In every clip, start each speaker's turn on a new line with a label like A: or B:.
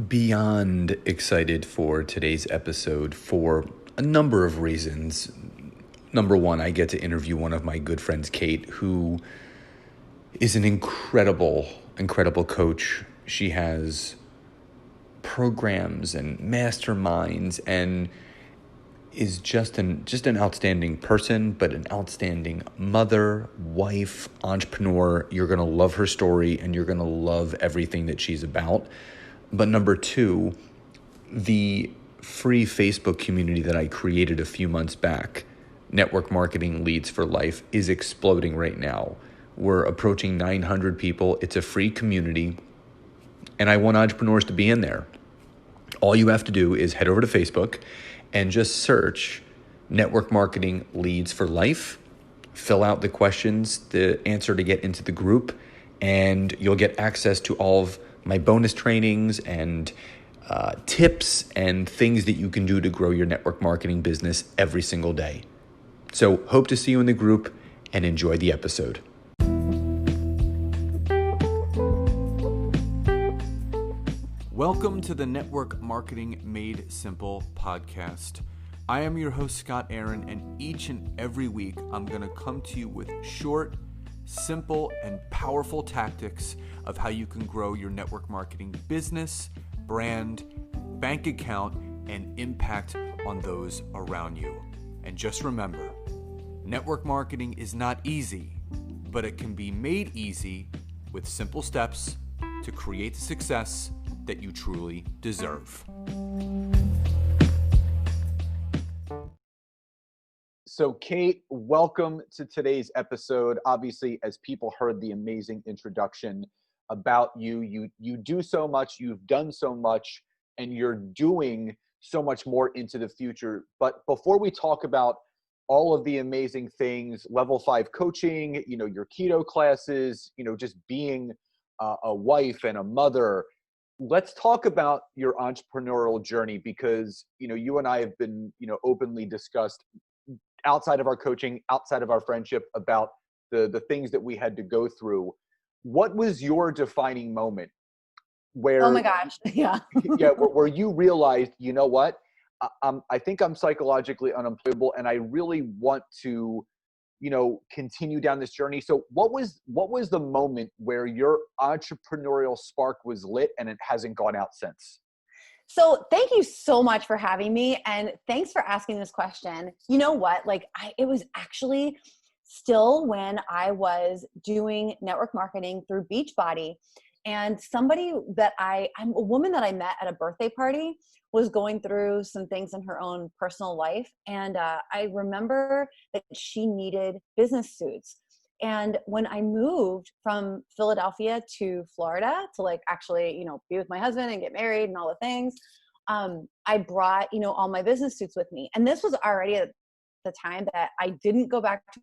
A: beyond excited for today's episode for a number of reasons. Number one, I get to interview one of my good friends, Kate, who is an incredible coach. She has programs and masterminds and is just an outstanding person, but an outstanding mother, wife, entrepreneur. You're going to love her story and you're going to love everything that she's about. But number two, the free Facebook community that I created a few months back, Network Marketing Leads for Life, is exploding right now. We're approaching 900 people. It's a free community, and I want entrepreneurs to be in there. All you have to do is head over to Facebook and just search Network Marketing Leads for Life, fill out the questions, the answer to get into the group, and you'll get access to all of my bonus trainings and tips and things that you can do to grow your network marketing business every single day. So hope to see you in the group and enjoy the episode. Welcome to the Network Marketing Made Simple podcast. I am your host, Scott Aaron, and each and every week I'm going to come to you with short, simple, and powerful tactics of how you can grow your network marketing business, brand, bank account, and impact on those around you. And just remember, network marketing is not easy, but it can be made easy with simple steps to create the success that you truly deserve. So Kate, welcome to today's episode. Obviously, as people heard the amazing introduction about you, you do so much, you've done so much, and you're doing so much more into the future. But before we talk about all of the amazing things, level 5 coaching, your keto classes, just being a wife and a mother, let's talk about your entrepreneurial journey, because you and I have been openly discussed outside of our coaching, outside of our friendship, about the things that we had to go through. What was your defining moment where,
B: oh my gosh, yeah.
A: where you realized, you know what, I think I'm psychologically unemployable and I really want to continue down this journey? So what was the moment where your entrepreneurial spark was lit and it hasn't gone out since?
B: So thank you so much for having me. And thanks for asking this question. You know what? It was actually still when I was doing network marketing through Beachbody, and somebody that I'm a woman that I met at a birthday party was going through some things in her own personal life. And I remember that she needed business suits. And when I moved from Philadelphia to Florida to actually, be with my husband and get married and all the things, I brought, all my business suits with me. And this was already at the time that I didn't go back to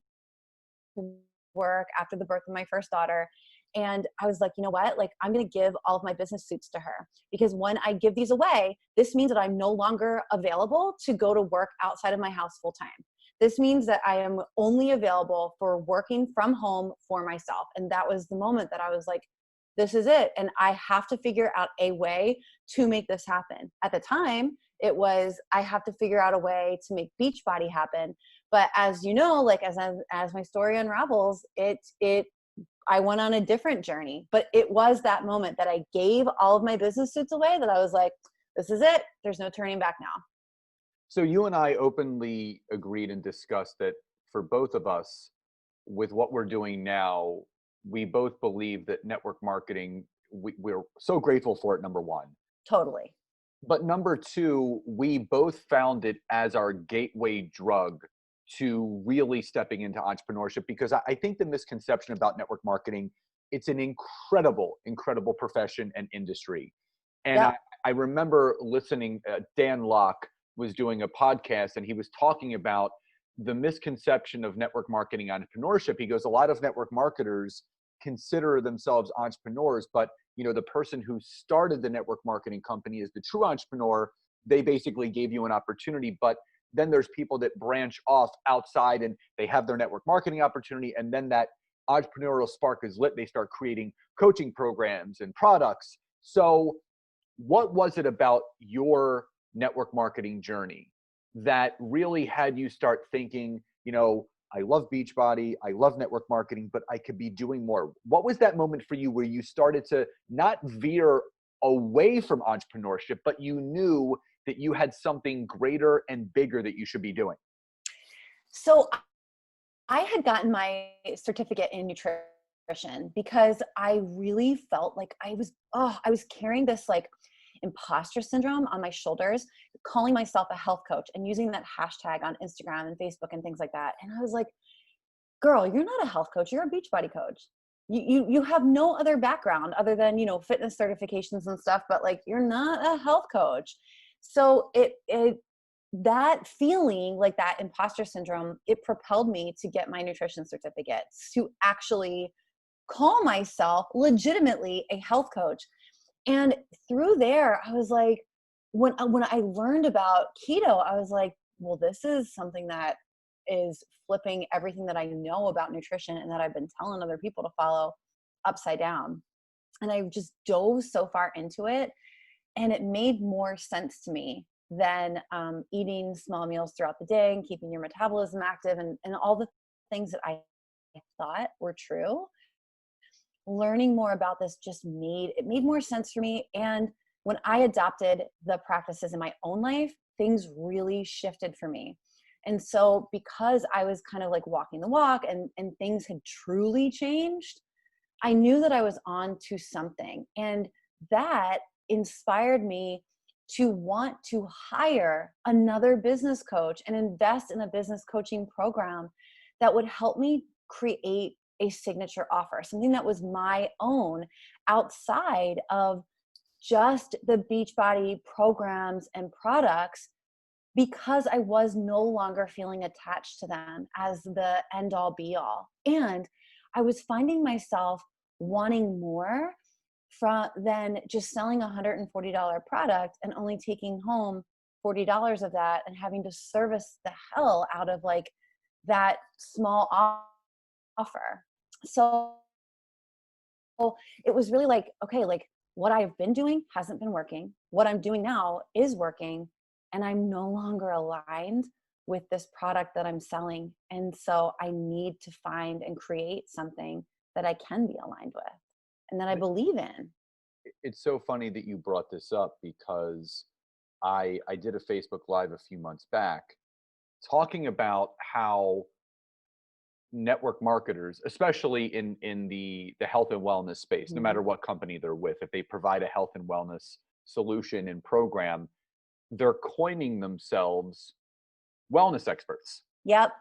B: work after the birth of my first daughter. And I was like, you know what? I'm going to give all of my business suits to her, because when I give these away, this means that I'm no longer available to go to work outside of my house full time. This means that I am only available for working from home for myself. And that was the moment that I was like, this is it. And I have to figure out a way to make this happen. At the time, it was, I have to figure out a way to make Beachbody happen. But as you know, as my story unravels, I went on a different journey. But it was that moment that I gave all of my business suits away that I was like, this is it. There's no turning back now.
A: So you and I openly agreed and discussed that for both of us, with what we're doing now, we both believe that network marketing, we're so grateful for it, number one.
B: Totally.
A: But number two, we both found it as our gateway drug to really stepping into entrepreneurship, because I think the misconception about network marketing, it's an incredible profession and industry. And
B: Yep.
A: I remember listening, Dan Locke was doing a podcast and he was talking about the misconception of network marketing entrepreneurship. He goes, a lot of network marketers consider themselves entrepreneurs, but the person who started the network marketing company is the true entrepreneur. They basically gave you an opportunity, but then there's people that branch off outside and they have their network marketing opportunity, and then that entrepreneurial spark is lit. They start creating coaching programs and products. So
C: what was it about your network marketing journey that really had you start thinking, I love Beachbody, I love network marketing, but I could be doing more? What was that moment for you where you started to not veer away from entrepreneurship, but you knew that you had something greater and bigger that you should be doing?
B: So I had gotten my certificate in nutrition because I really felt like I was carrying this like imposter syndrome on my shoulders, calling myself a health coach and using that hashtag on Instagram and Facebook and things like that. And I was like, girl, you're not a health coach. You're a Beachbody coach. You have no other background other than, fitness certifications and stuff, but like, you're not a health coach. So that feeling, like that imposter syndrome, it propelled me to get my nutrition certificate, to actually call myself legitimately a health coach. And through there, I was like, when I learned about keto, I was like, well, this is something that is flipping everything that I know about nutrition and that I've been telling other people to follow upside down. And I just dove so far into it, and it made more sense to me than eating small meals throughout the day and keeping your metabolism active and all the things that I thought were true. Learning more about this just made more sense for me. And when I adopted the practices in my own life, things really shifted for me. And so because I was kind of like walking the walk and things had truly changed, I knew that I was on to something. And that inspired me to want to hire another business coach and invest in a business coaching program that would help me create a signature offer, something that was my own outside of just the Beachbody programs and products, because I was no longer feeling attached to them as the end all be all. And I was finding myself wanting more than just selling a $140 product and only taking home $40 of that and having to service the hell out of like that small offer. So it was really like, okay, like what I've been doing hasn't been working. What I'm doing now is working, and I'm no longer aligned with this product that I'm selling. And so I need to find and create something that I can be aligned with and that I believe in.
C: It's so funny that you brought this up, because I did a Facebook Live a few months back talking about how network marketers, especially in the health and wellness space, no matter what company they're with, if they provide a health and wellness solution and program, they're coining themselves wellness experts.
B: Yep.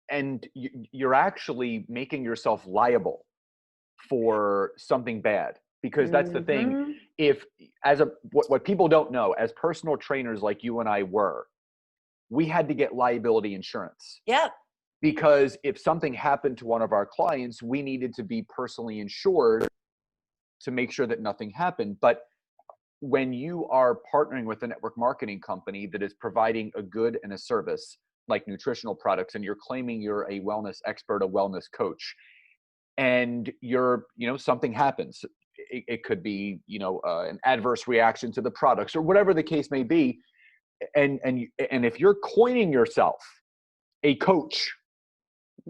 C: And you're actually making yourself liable for something bad, because that's the thing. If what people don't know, as personal trainers like you and I were, we had to get liability insurance.
B: Yep.
C: Because if something happened to one of our clients, we needed to be personally insured to make sure that nothing happened. But when you are partnering with a network marketing company that is providing a good and a service like nutritional products, and you're claiming you're a wellness expert, a wellness coach, and something happens, it could be, an adverse reaction to the products or whatever the case may be. And if you're coining yourself a coach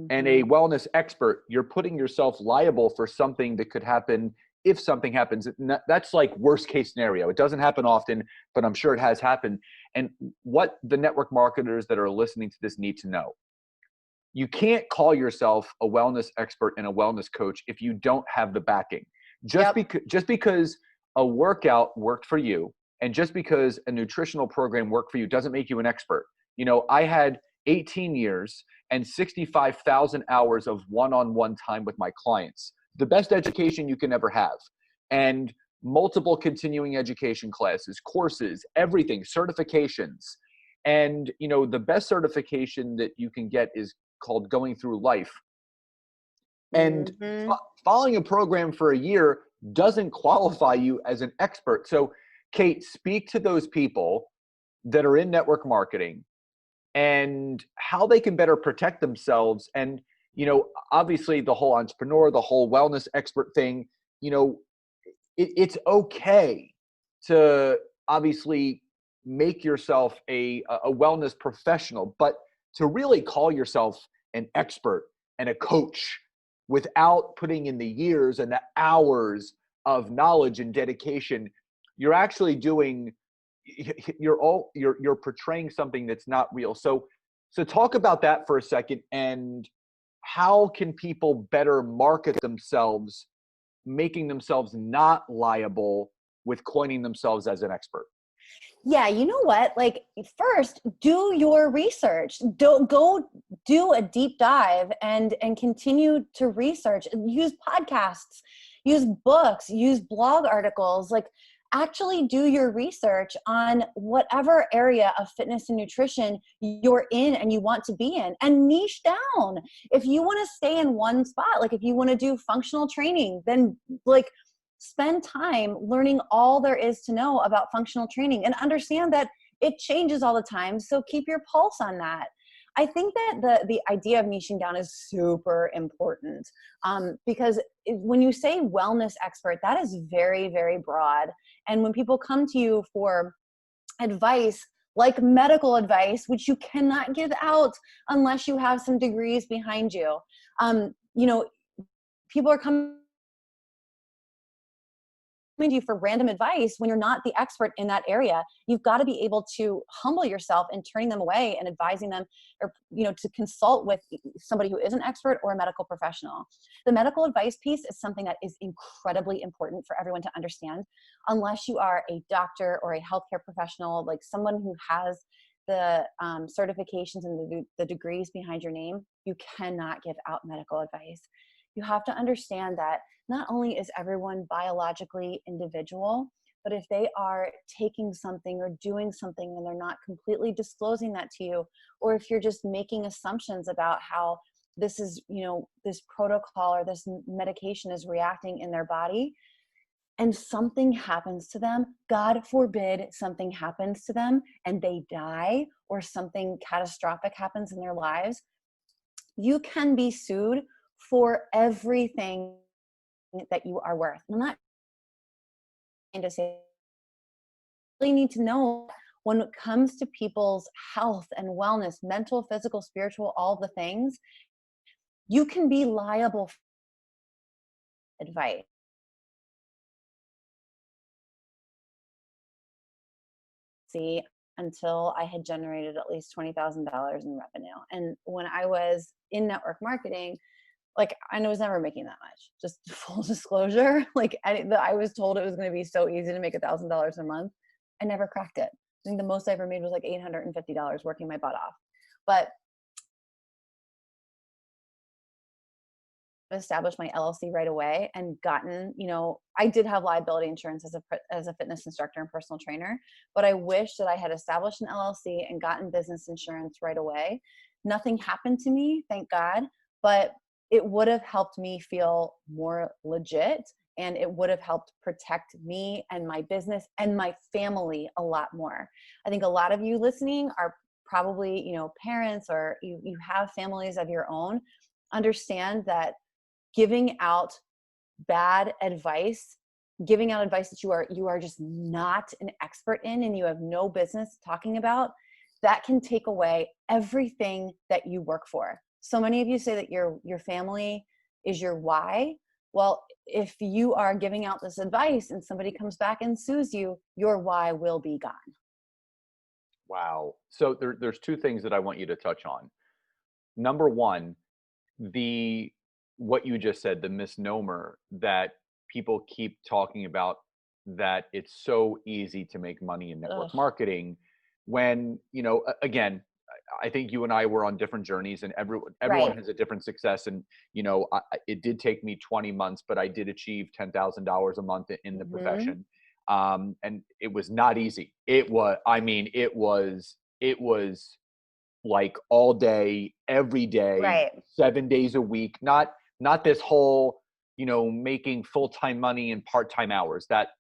C: and a wellness expert, you're putting yourself liable for something that could happen if something happens. That's like worst case scenario. It doesn't happen often, but I'm sure it has happened. And what the network marketers that are listening to this need to know: you can't call yourself a wellness expert and a wellness coach if you don't have the backing. Just because a workout worked for you, and just because a nutritional program worked for you, doesn't make you an expert. I had 18 years and 65,000 hours of one-on-one time with my clients, the best education you can ever have, and multiple continuing education classes, courses, everything, certifications. And, the best certification that you can get is called Going Through Life. And following a program for a year doesn't qualify you as an expert. So, Kate, speak to those people that are in network marketing and how they can better protect themselves. And, obviously the whole entrepreneur, the whole wellness expert thing, it's okay to obviously make yourself a wellness professional, but to really call yourself an expert and a coach without putting in the years and the hours of knowledge and dedication, you're actually doing, you're portraying something that's not real. So talk about that for a second, and how can people better market themselves, making themselves not liable with coining themselves as an expert?
B: Yeah, you know what? Like, first, do your research. Don't go do a deep dive and continue to research. Use podcasts, use books, use blog articles. Like, actually do your research on whatever area of fitness and nutrition you're in and you want to be in, and niche down. If you want to stay in one spot, like if you want to do functional training, then like spend time learning all there is to know about functional training, and understand that it changes all the time. So keep your pulse on that. I think that the idea of niching down is super important, because when you say wellness expert, that is very, very broad. And when people come to you for advice, like medical advice, which you cannot give out unless you have some degrees behind you, you know, people are coming to you for random advice when you're not the expert in that area. You've got to be able to humble yourself in turning them away and advising them, or, you know, to consult with somebody who is an expert or a medical professional. The medical advice piece is something that is incredibly important for everyone to understand. Unless you are a doctor or a healthcare professional, like someone who has the certifications and the degrees behind your name, you cannot give out medical advice. You have to understand that not only is everyone biologically individual, but if they are taking something or doing something and they're not completely disclosing that to you, or if you're just making assumptions about how this is, you know, this protocol or this medication is reacting in their body, and something happens to them, God forbid something happens to them and they die, or something catastrophic happens in their lives, you can be sued for everything that you are worth. I'm not trying to say, you really need to know when it comes to people's health and wellness, mental, physical, spiritual, all the things, you can be liable for advice. See, until I had generated at least $20,000 in revenue. And when I was in network marketing, like, I was never making that much, just full disclosure. Like, I was told it was going to be so easy to make $1,000 a month. I never cracked it. I think the most I ever made was like $850 working my butt off. But established my LLC right away and gotten, you know, I did have liability insurance as a fitness instructor and personal trainer, but I wish that I had established an LLC and gotten business insurance right away. Nothing happened to me, thank God, but it would have helped me feel more legit, and it would have helped protect me and my business and my family a lot more. I think a lot of you listening are probably, you know, parents, or you have families of your own. Understand that giving out bad advice, giving out advice that you are just not an expert in and you have no business talking about, that can take away everything that you work for. So many of you say that your family is your why. Well, if you are giving out this advice and somebody comes back and sues you, your why will be gone.
C: Wow. So there's two things that I want you to touch on. Number one, what you just said, the misnomer that people keep talking about, that it's so easy to make money in network marketing, when, you know, again, I think you and I were on different journeys, and everyone
B: Right.
C: has a different success. And, you know, it did take me 20 months, but I did achieve $10,000 a month in the profession. And it was not easy. It was like all day, every day,
B: Right.
C: 7 days a week, not this whole, you know, making full-time money in part-time hours. That's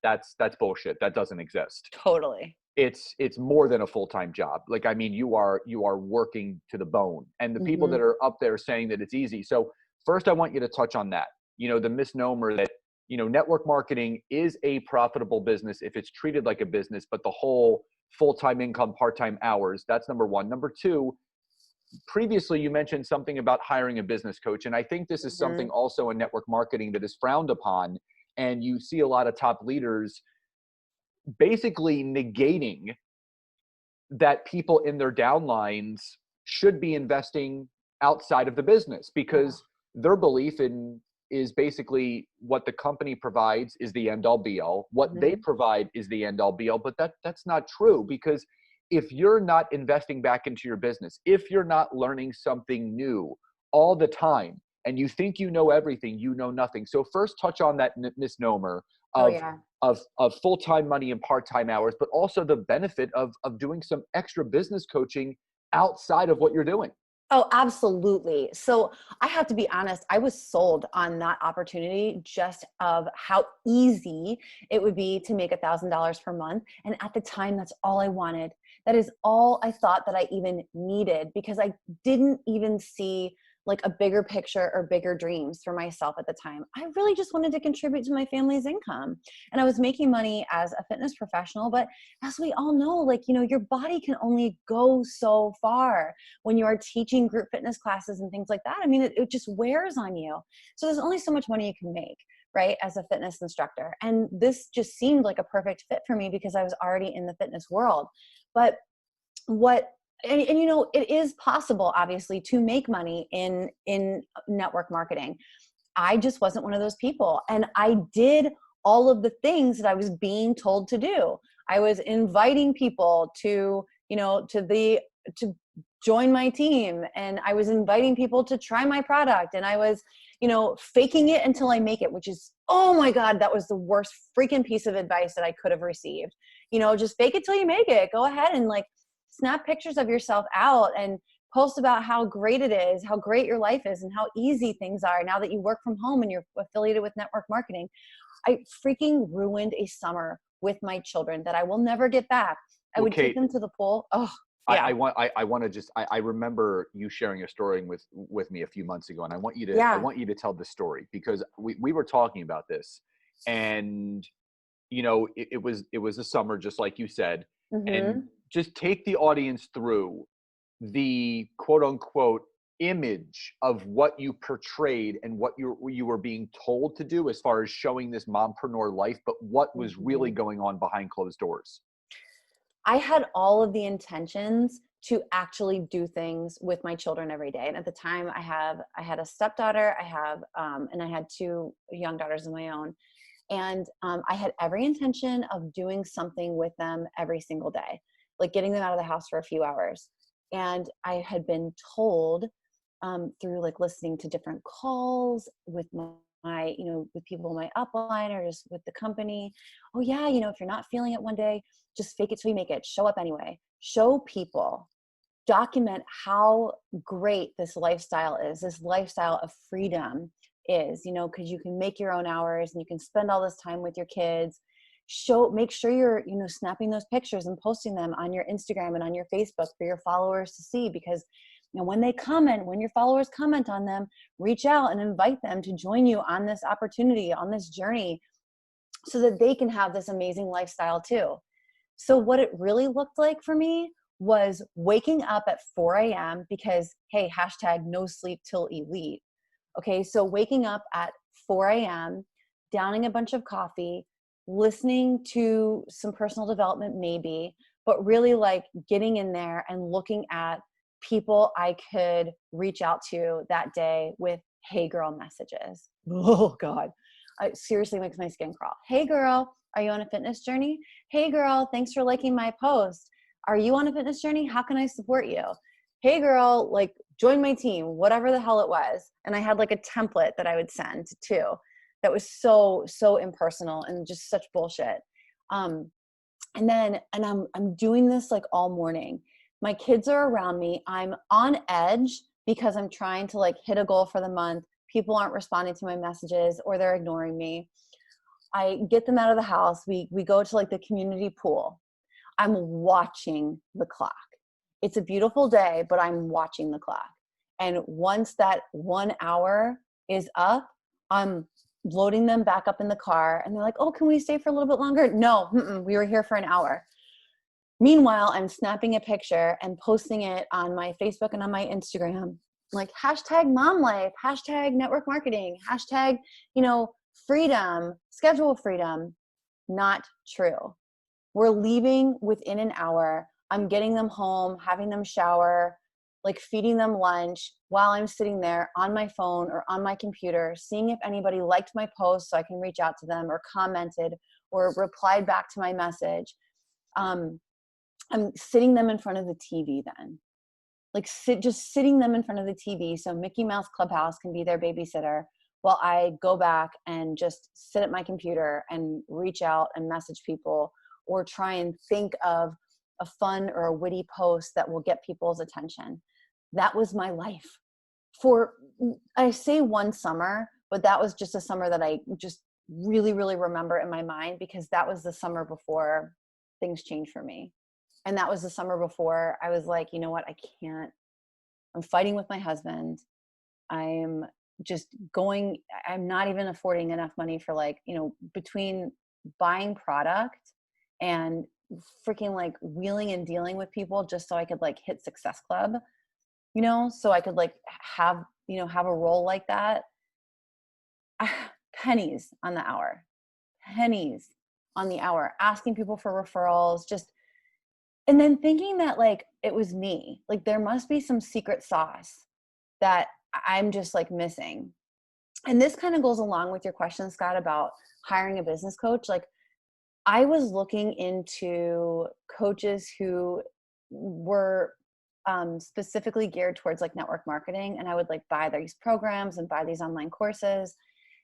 C: bullshit. That doesn't exist.
B: Totally.
C: It's more than a full-time job. Like, I mean, you are working to the bone. And the people that are up there saying that it's easy. So first, I want you to touch on that, you know, the misnomer that, network marketing is a profitable business if it's treated like a business, but the whole full-time income, part-time hours, that's number one. Number two, previously you mentioned something about hiring a business coach. And I think this is something also in network marketing that is frowned upon. And you see a lot of top leaders basically negating that people in their downlines should be investing outside of the business, because their belief is basically what the company provides is the end all be all. What they provide is the end all be all, but that's not true, because if you're not investing back into your business, if you're not learning something new all the time and you think you know everything, you know nothing. So first touch on that misnomer of full-time money and part-time hours, but also the benefit of doing some extra business coaching outside of what you're doing.
B: Oh, absolutely. So I have to be honest, I was sold on that opportunity just of how easy it would be to make $1,000 per month. And at the time, that's all I wanted. That is all I thought that I even needed, because I didn't even see like a bigger picture or bigger dreams for myself at the time. I really just wanted to contribute to my family's income. And I was making money as a fitness professional, but as we all know, like, your body can only go so far when you are teaching group fitness classes and things like that. I mean, it just wears on you. So there's only so much money you can make, right, as a fitness instructor. And this just seemed like a perfect fit for me because I was already in the fitness world. But it is possible, obviously, to make money in network marketing. I just wasn't one of those people. And I did all of the things that I was being told to do. I was inviting people to join my team, and I was inviting people to try my product, and I was, faking it until I make it, which is, oh my God, that was the worst freaking piece of advice that I could have received. Just fake it till you make it. Go ahead and snap pictures of yourself out and post about how great it is, how great your life is, and how easy things are now that you work from home and you're affiliated with network marketing. I freaking ruined a summer with my children that I will never get back. I would take them to the pool. Oh, yeah.
C: I remember you sharing a story with me a few months ago, and I want you to tell the story, because we were talking about this, and it was a summer, just like you said, and just take the audience through the quote unquote image of what you portrayed and what you were being told to do as far as showing this mompreneur life, but what was really going on behind closed doors.
B: I had all of the intentions to actually do things with my children every day. And at the time I had a stepdaughter, and I had two young daughters of my own. And I had every intention of doing something with them every single day, like getting them out of the house for a few hours. And I had been told through listening to different calls with with people in my upline or just with the company. Oh yeah, if you're not feeling it one day, just fake it till you make it. Show up anyway. Show people. Document how great this lifestyle is, this lifestyle of freedom is, because you can make your own hours and you can spend all this time with your kids. Make sure you're, snapping those pictures and posting them on your Instagram and on your Facebook for your followers to see, because when your followers comment on them, reach out and invite them to join you on this opportunity, on this journey, so that they can have this amazing lifestyle too. So what it really looked like for me was waking up at 4 a.m. because, hey, hashtag no sleep till elite. Okay, so waking up at 4 a.m., downing a bunch of coffee, listening to some personal development maybe, but really getting in there and looking at people I could reach out to that day with hey girl messages. Oh God, it seriously makes my skin crawl. Hey girl, are you on a fitness journey? Hey girl, thanks for liking my post. Are you on a fitness journey? How can I support you? Hey girl, join my team, whatever the hell it was. And I had a template that I would send too. That was so impersonal and just such bullshit. And I'm doing this all morning. My kids are around me. I'm on edge because I'm trying to hit a goal for the month. People aren't responding to my messages or they're ignoring me. I get them out of the house. We go to the community pool. I'm watching the clock. It's a beautiful day, but I'm watching the clock. And once that 1 hour is up, I'm loading them back up in the car, and they're like, oh, can we stay for a little bit longer? No, we were here for an hour. Meanwhile, I'm snapping a picture and posting it on my Facebook and on my Instagram, like hashtag mom life, hashtag network marketing, hashtag, freedom, schedule freedom. Not true. We're leaving within an hour. I'm getting them home, having them shower, like feeding them lunch while I'm sitting there on my phone or on my computer, seeing if anybody liked my post so I can reach out to them, or commented or replied back to my message. I'm sitting them in front of the TV then. Like just sitting them in front of the TV so Mickey Mouse Clubhouse can be their babysitter while I go back and just sit at my computer and reach out and message people, or try and think of a fun or a witty post that will get people's attention. That was my life for, I say one summer, but that was just a summer that I just really, really remember in my mind, because that was the summer before things changed for me. And that was the summer before I was like, you know what, I can't, I'm fighting with my husband. I'm not even affording enough money for between buying product and freaking wheeling and dealing with people just so I could hit Success Club, so I could have a role like that. Pennies on the hour, asking people for referrals, and then thinking that it was me, there must be some secret sauce that I'm just missing. And this kind of goes along with your question, Scott, about hiring a business coach. I was looking into coaches who were specifically geared towards network marketing, and I would buy these programs and buy these online courses,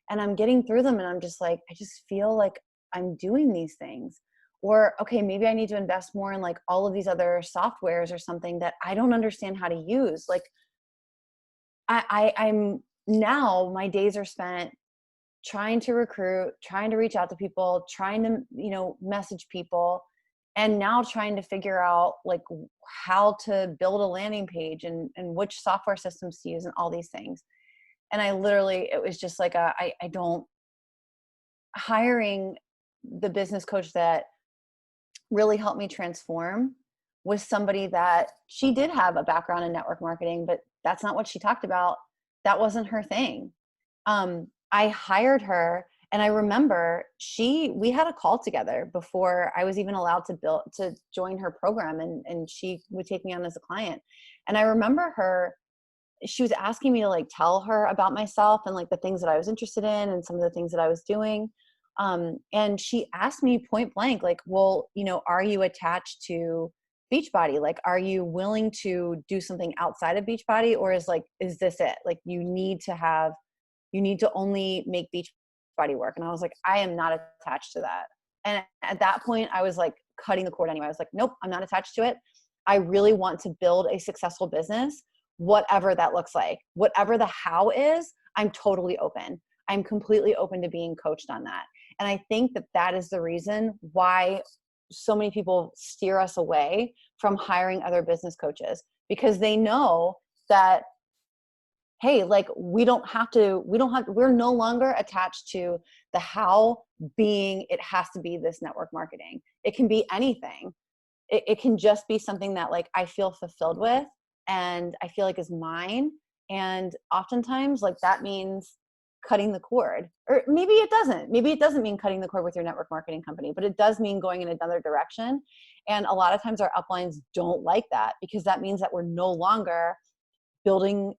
B: and I'm getting through them and I'm just I just feel like I'm doing these things. Or, okay, maybe I need to invest more in all of these other softwares or something that I don't understand how to use. I'm now, my days are spent trying to recruit, trying to reach out to people, trying to, message people, and now trying to figure out how to build a landing page and which software systems to use and all these things. And it was just hiring the business coach that really helped me transform was somebody that she did have a background in network marketing, but that's not what she talked about. That wasn't her thing. I hired her, and I remember we had a call together before I was even allowed to join her program, and she would take me on as a client. And I remember she was asking me to tell her about myself and the things that I was interested in and some of the things that I was doing. And she asked me point blank, well, are you attached to Beachbody? Are you willing to do something outside of Beachbody, or is this it? You need to only make Beachbody work. And I was like, I am not attached to that. And at that point I was cutting the cord anyway. I was like, nope, I'm not attached to it. I really want to build a successful business, whatever that looks like, whatever the how is. I'm totally open. I'm completely open to being coached on that. And I think that is the reason why so many people steer us away from hiring other business coaches, because they know that, hey, we're no longer attached to the how being, it has to be this network marketing. It can be anything. It can just be something that I feel fulfilled with and I feel is mine. And oftentimes that means cutting the cord, or maybe it doesn't mean cutting the cord with your network marketing company, but it does mean going in another direction. And a lot of times our uplines don't like that, because that means that we're no longer building,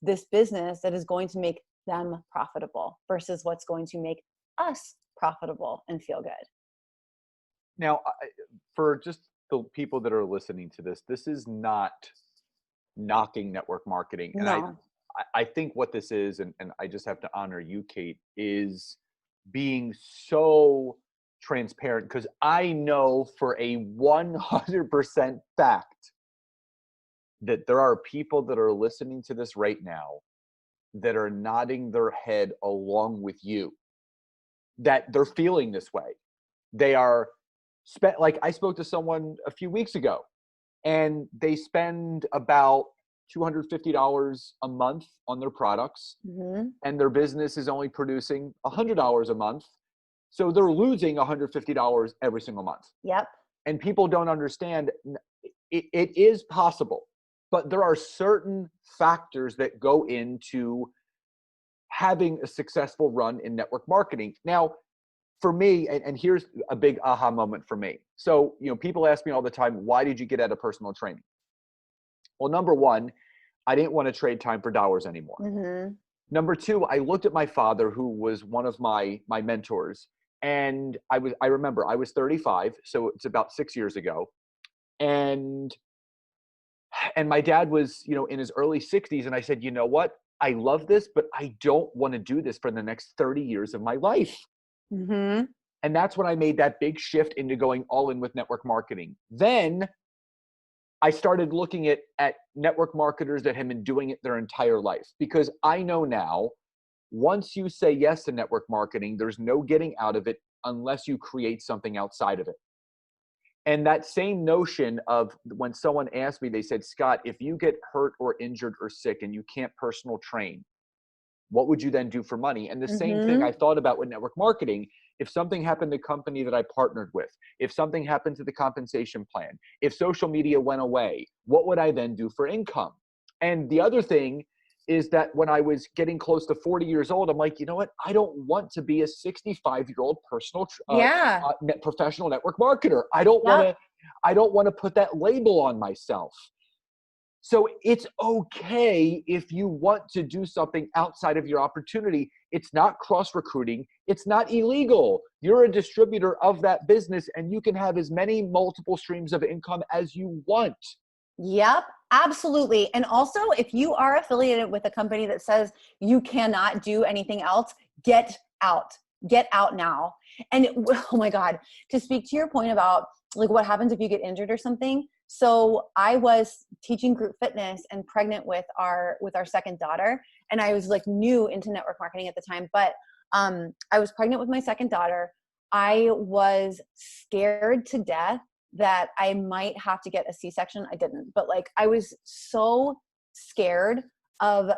B: this business that is going to make them profitable versus what's going to make us profitable and feel good.
C: Now, for just the people that are listening to this is not knocking network marketing. And
B: No.
C: I think what this is, and I just have to honor you, Kate, is being so transparent, because I know for a 100% fact that there are people that are listening to this right now that are nodding their head along with you, that they're feeling this way. They are I spoke to someone a few weeks ago, and they spend about $250 a month on their products, and their business is only producing $100 a month. So they're losing $150 every single month.
B: Yep.
C: And people don't understand it is possible, but there are certain factors that go into having a successful run in network marketing. Now, for me, and here's a big aha moment for me. So, people ask me all the time, why did you get out of personal training? Well, number one, I didn't want to trade time for dollars anymore. Number two, I looked at my father, who was one of my mentors. And I remember I was 35, so it's about 6 years ago. And my dad was, in his early 60s. And I said, you know what? I love this, but I don't want to do this for the next 30 years of my life. And that's when I made that big shift into going all in with network marketing. Then I started looking at network marketers that have been doing it their entire life, because I know now, once you say yes to network marketing, there's no getting out of it unless you create something outside of it. And that same notion of when someone asked me, they said, Scott, if you get hurt or injured or sick and you can't personal train, what would you then do for money? And the same thing I thought about with network marketing. If something happened to the company that I partnered with, if something happened to the compensation plan, if social media went away, what would I then do for income? And the other thing is that when I was getting close to 40 years old, I'm like, you know what? I don't want to be a 65-year-old professional network marketer. I don't want to put that label on myself. So it's okay if you want to do something outside of your opportunity. It's not cross-recruiting. It's not illegal. You're a distributor of that business, and you can have as many multiple streams of income as you want.
B: Yep, absolutely. And also, if you are affiliated with a company that says you cannot do anything else, get out. Get out now. And oh my God, to speak to your point about like what happens if you get injured or something. So I was teaching group fitness and pregnant with our second daughter. And I was like new into network marketing at the time, but I was pregnant with my second daughter. I was scared to death that I might have to get a C-section. I didn't, but like I was so scared of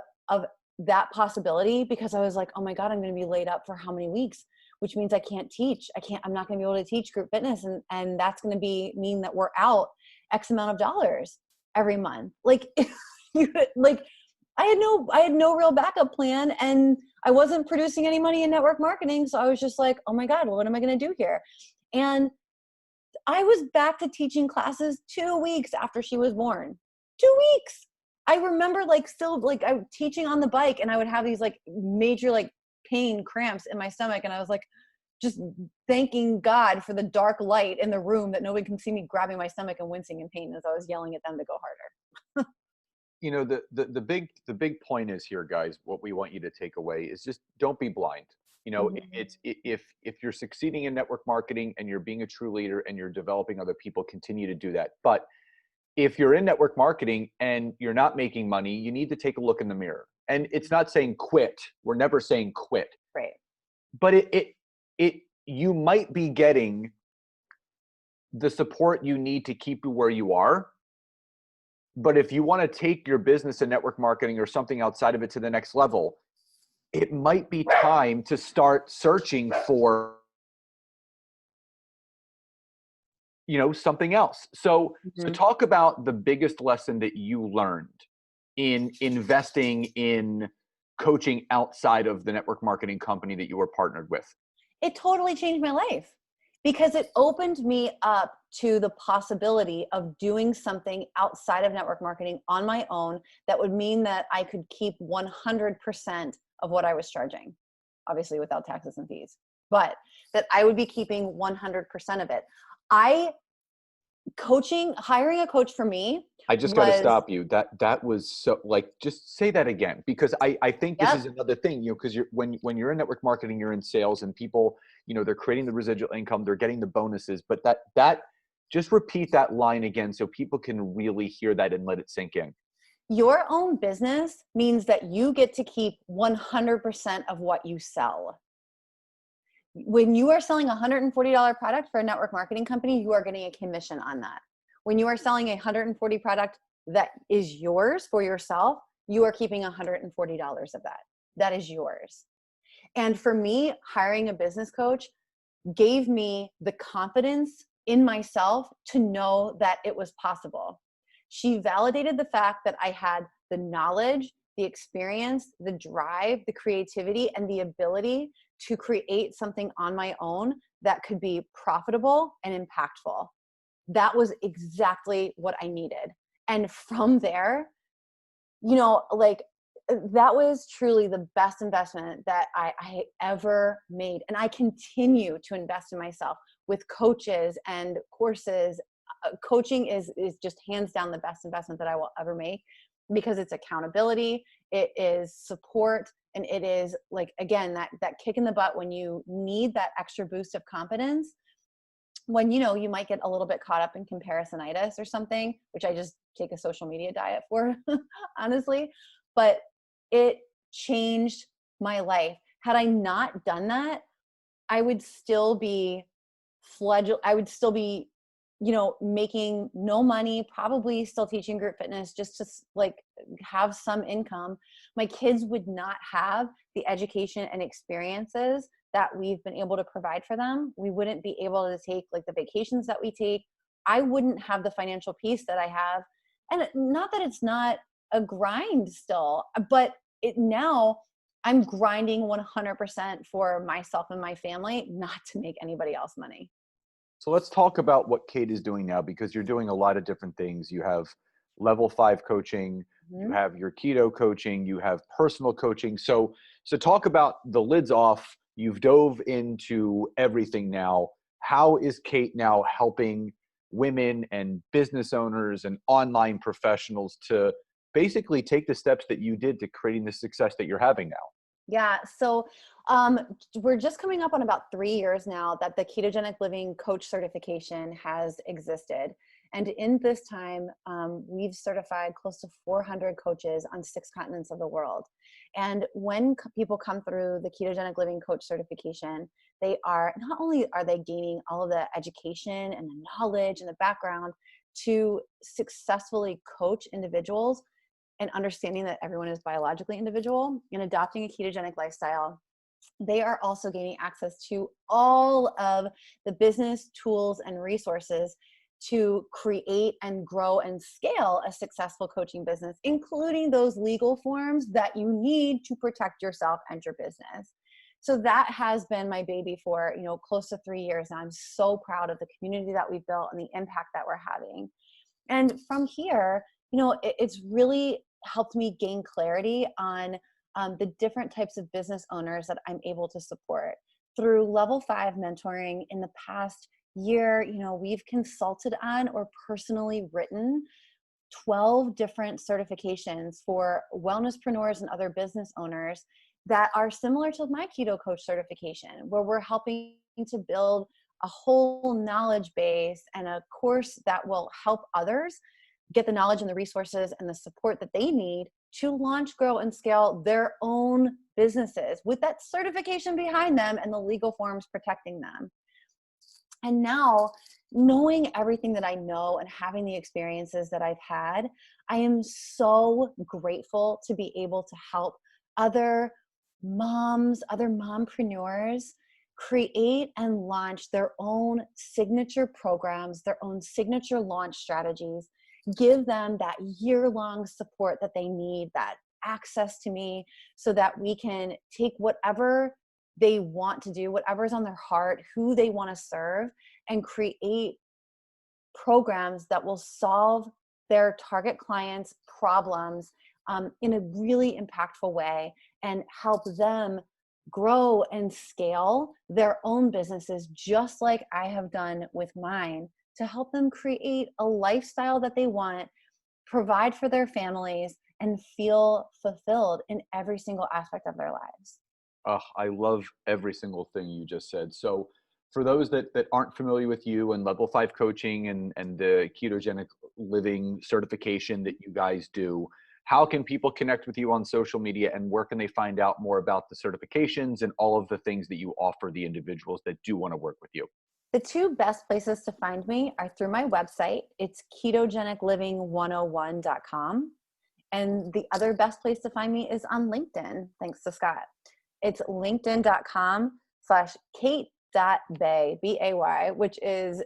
B: that possibility, because I was like, oh my God, I'm going to be laid up for how many weeks, which means I can't teach. I'm not going to be able to teach group fitness. And that's going to mean that we're out X amount of dollars every month. Like, I had no real backup plan, and I wasn't producing any money in network marketing. So I was just like, oh my God, well, what am I going to do here? And I was back to teaching classes 2 weeks after she was born. 2 weeks. I remember still I was teaching on the bike, and I would have these major pain cramps in my stomach. And I was just thanking God for the dark light in the room that nobody can see me grabbing my stomach and wincing in pain as I was yelling at them to go harder.
C: The big point is here, guys, what we want you to take away is just don't be blind. It's if you're succeeding in network marketing and you're being a true leader and you're developing other people, continue to do that. But if you're in network marketing and you're not making money, you need to take a look in the mirror. And it's not saying quit. We're never saying quit.
B: Right.
C: But you might be getting the support you need to keep you where you are. But if you want to take your business and network marketing or something outside of it to the next level, it might be time to start searching for, something else. So talk about the biggest lesson that you learned in investing in coaching outside of the network marketing company that you were partnered with.
B: It totally changed my life, because it opened me up to the possibility of doing something outside of network marketing on my own that would mean that I could keep 100% of what I was charging, obviously without taxes and fees, but that I would be keeping 100% of it. Hiring a coach for me.
C: I just got to stop you. That was so just say that again, because I think this is another thing, because when you're in network marketing, you're in sales, and people, they're creating the residual income, they're getting the bonuses, but that just repeat that line again so people can really hear that and let it sink in.
B: Your own business means that you get to keep 100% of what you sell. When you are selling a $140 product for a network marketing company, you are getting a commission on that. When you are selling a $140 that is yours for yourself, you are keeping $140 of that. That is yours. And for me, hiring a business coach gave me the confidence in myself to know that it was possible. She validated the fact that I had the knowledge, the experience, the drive, the creativity, and the ability to create something on my own that could be profitable and impactful. That was exactly what I needed. And from there, like, that was truly the best investment that I ever made. And I continue to invest in myself with coaches and courses. Coaching is just hands down the best investment that I will ever make, because it's accountability, it is support, and it is, like, again, that kick in the butt when you need that extra boost of confidence, when you might get a little bit caught up in comparisonitis or something, which I just take a social media diet for, honestly. But it changed my life. Had I not done that, I would still be I would still be, making no money, probably still teaching group fitness just to like have some income. My kids would not have the education and experiences that we've been able to provide for them. We wouldn't be able to take like the vacations that we take. I wouldn't have the financial peace that I have. And not that it's not a grind still, but now I'm grinding 100% for myself and my family, not to make anybody else money.
C: So let's talk about what Kate is doing now, because you're doing a lot of different things. You have level 5 coaching, you have your keto coaching, you have personal coaching. So talk about the lids off. You've dove into everything now. How is Kate now helping women and business owners and online professionals to basically take the steps that you did to creating the success that you're having now?
B: Yeah. So we're just coming up on about 3 years now that the ketogenic living coach certification has existed. And in this time, we've certified close to 400 coaches on 6 continents of the world. And when people come through the ketogenic living coach certification, they are not only are they gaining all of the education and the knowledge and the background to successfully coach individuals, and understanding that everyone is biologically individual and adopting a ketogenic lifestyle, they are also gaining access to all of the business tools and resources to create and grow and scale a successful coaching business, including those legal forms that you need to protect yourself and your business. So that has been my baby for, close to 3 years. And I'm so proud of the community that we've built and the impact that we're having. And from here, it's really helped me gain clarity on the different types of business owners that I'm able to support. Through level 5 mentoring in the past year, we've consulted on or personally written 12 different certifications for wellnesspreneurs and other business owners that are similar to my keto coach certification, where we're helping to build a whole knowledge base and a course that will help others get the knowledge and the resources and the support that they need to launch, grow, and scale their own businesses with that certification behind them and the legal forms protecting them. And now, knowing everything that I know and having the experiences that I've had, I am so grateful to be able to help other moms, other mompreneurs create and launch their own signature programs, their own signature launch strategies, give them that year-long support that they need, that access to me, so that we can take whatever they want to do, whatever's on their heart, who they want to serve, and create programs that will solve their target clients' problems in a really impactful way and help them grow and scale their own businesses, just like I have done with mine, to help them create a lifestyle that they want, provide for their families, and feel fulfilled in every single aspect of their lives.
C: I love every single thing you just said. So for those that aren't familiar with you and level 5 coaching and the ketogenic living certification that you guys do, how can people connect with you on social media, and where can they find out more about the certifications and all of the things that you offer the individuals that do want to work with you?
B: The two best places to find me are through my website. It's ketogenicliving101.com. And the other best place to find me is on LinkedIn, thanks to Scott. It's linkedin.com/KateJBay, B-A-Y, which is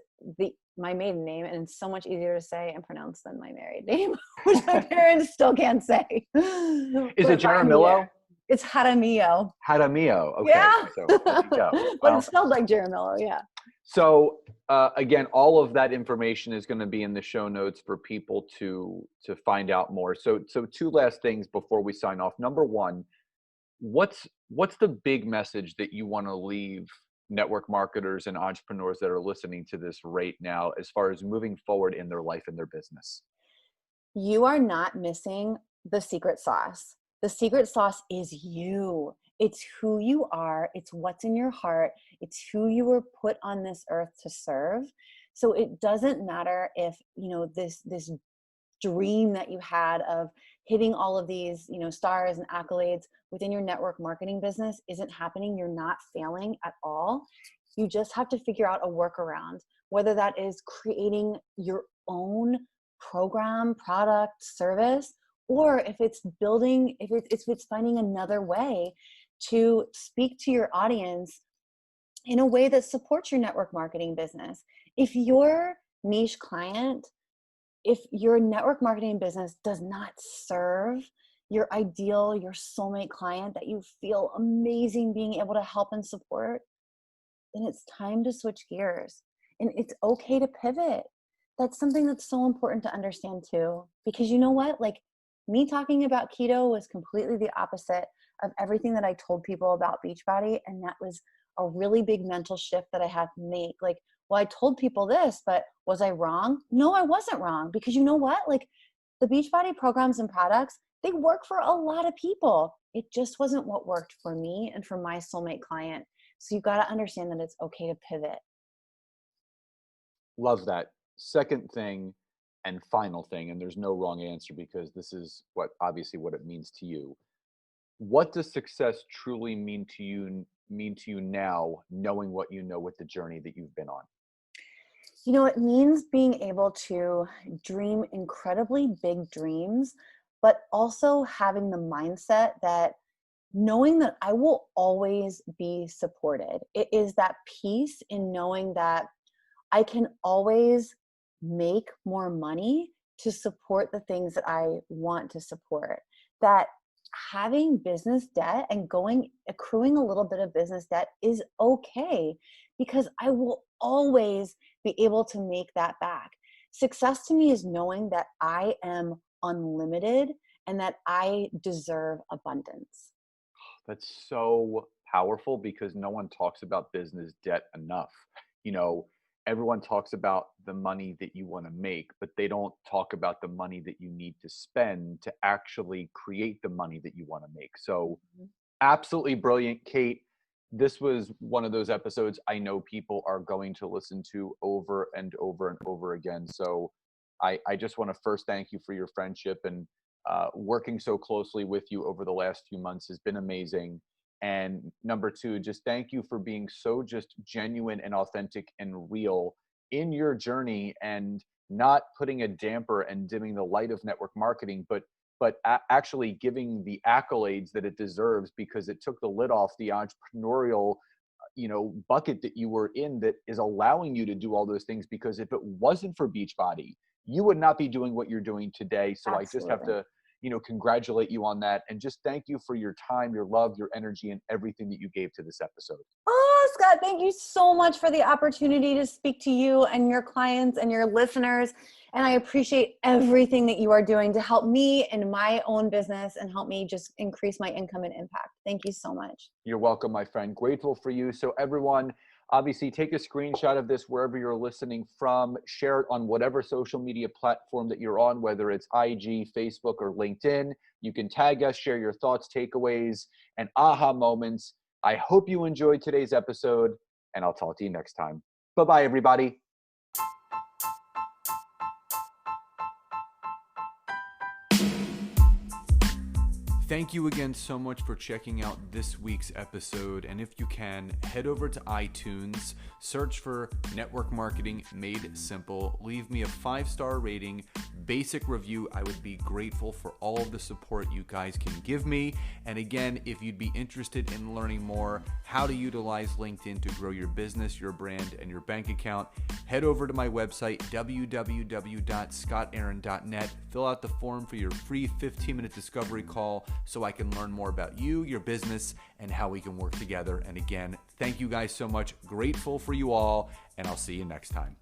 B: my maiden name, and it's so much easier to say and pronounce than my married name, which my parents still can't say.
C: Is it Jaramillo?
B: It's Jaramillo.
C: Jaramillo. Okay.
B: Yeah.
C: So there you go.
B: But it's spelled like Jaramillo, yeah.
C: So again, all of that information is going to be in the show notes for people to find out more. So two last things before we sign off. Number one, what's the big message that you want to leave network marketers and entrepreneurs that are listening to this right now as far as moving forward in their life and their business?
B: You are not missing the secret sauce. The secret sauce is you. It's who you are. It's what's in your heart. It's who you were put on this earth to serve. So it doesn't matter if, this dream that you had of hitting all of these, stars and accolades within your network marketing business isn't happening. You're not failing at all. You just have to figure out a workaround, whether that is creating your own program, product, service, or if it's finding another way to speak to your audience in a way that supports your network marketing business. If your niche client, if your network marketing business does not serve your ideal, your soulmate client that you feel amazing being able to help and support, then it's time to switch gears. And it's okay to pivot. That's something that's so important to understand too. Because you know what? Like, me talking about keto was completely the opposite of everything that I told people about Beachbody. And that was a really big mental shift that I had to make. Like, well, I told people this, but was I wrong? No, I wasn't wrong. Because you know what? Like, the Beachbody programs and products, they work for a lot of people. It just wasn't what worked for me and for my soulmate client. So you got to understand that it's okay to pivot.
C: Love that. Second thing and final thing, and there's no wrong answer because this is obviously what it means to you. What does success truly mean to you now, knowing what you know with the journey that you've been on?
B: It means being able to dream incredibly big dreams, but also having the mindset that knowing that I will always be supported. It is that peace in knowing that I can always make more money to support the things that I want to support. That having business debt and accruing a little bit of business debt is okay, because I will always be able to make that back. Success to me is knowing that I am unlimited and that I deserve abundance.
C: That's so powerful because no one talks about business debt enough. Everyone talks about the money that you want to make, but they don't talk about the money that you need to spend to actually create the money that you want to make. So absolutely brilliant, Kate. This was one of those episodes I know people are going to listen to over and over and over again. So I just want to first thank you for your friendship, and working so closely with you over the last few months has been amazing. And number two, just thank you for being so just genuine and authentic and real in your journey, and not putting a damper and dimming the light of network marketing, but actually giving the accolades that it deserves, because it took the lid off the entrepreneurial bucket that you were in, that is allowing you to do all those things. Because if it wasn't for Beachbody, you would not be doing what you're doing today. So absolutely. I just have to congratulate you on that, and just thank you for your time, your love, your energy, and everything that you gave to this episode.
B: Oh, Scott, thank you so much for the opportunity to speak to you and your clients and your listeners. And I appreciate everything that you are doing to help me in my own business and help me just increase my income and impact. Thank you so much.
C: You're welcome, my friend. Grateful for you. So everyone, obviously take a screenshot of this wherever you're listening from, share it on whatever social media platform that you're on, whether it's IG, Facebook, or LinkedIn. You can tag us, share your thoughts, takeaways, and aha moments. I hope you enjoyed today's episode, and I'll talk to you next time. Bye-bye, everybody.
A: Thank you again so much for checking out this week's episode. And if you can, head over to iTunes, search for Network Marketing Made Simple, leave me a 5-star rating, basic review. I would be grateful for all of the support you guys can give me. And again, if you'd be interested in learning more how to utilize LinkedIn to grow your business, your brand, and your bank account, head over to my website, www.scottaaron.net. Fill out the form for your free 15-minute discovery call so I can learn more about you, your business, and how we can work together. And again, thank you guys so much. Grateful for you all, and I'll see you next time.